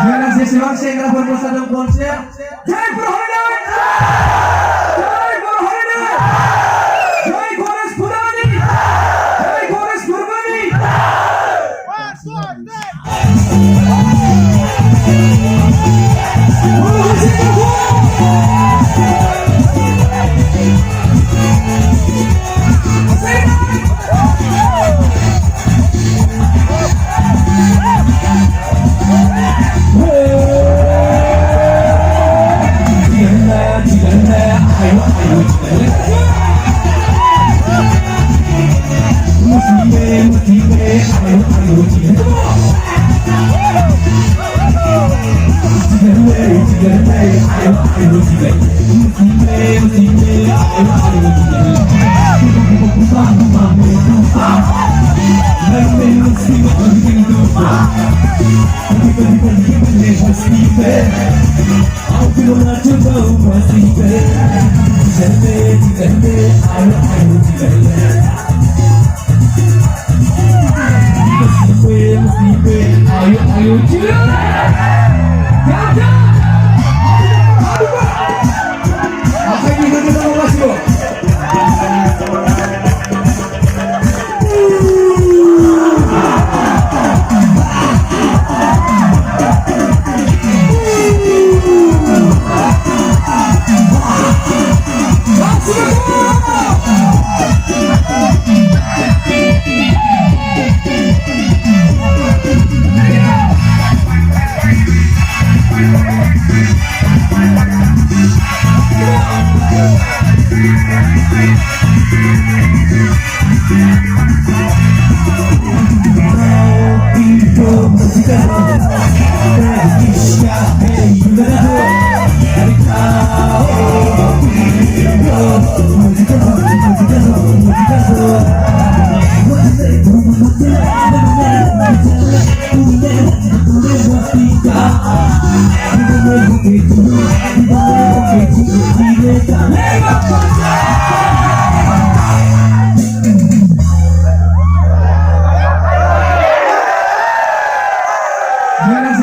Terima kasih Siwang Sengra berpesan konser. Jai Purhana, Jai Purhana, Jai Goresh Purani, Jai Goresh Purvani.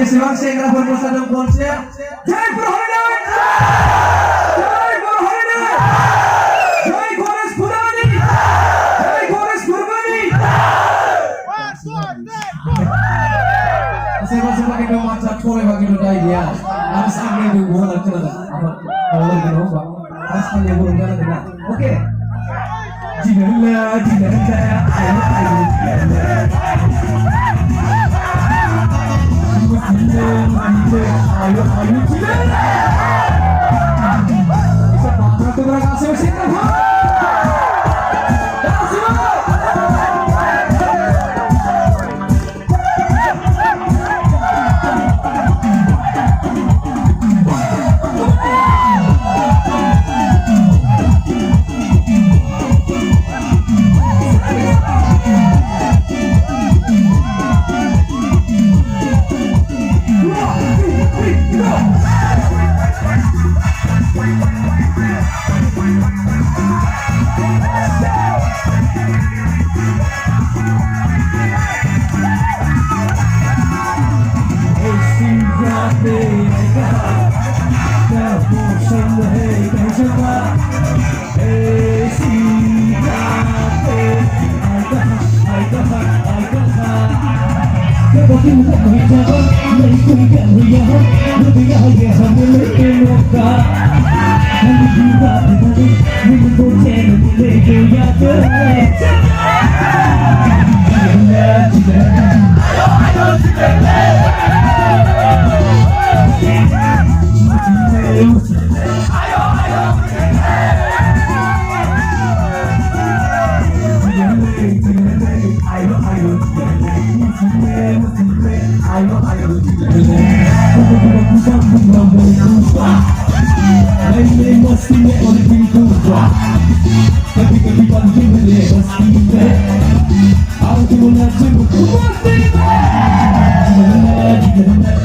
Siwang Sengra berpesan konser. Jai Purhana, Jai Purhana, Jai Goresh Purani, Jai Goresh Purvani. Masing-masing pakai dua macam boleh bagi dua dia. Harus ambil dua bulan kerana apa? Kalau lagi nombor, harus ambil dua bulan kerana. Oke. Jinala, ayo, terima kasih. Aku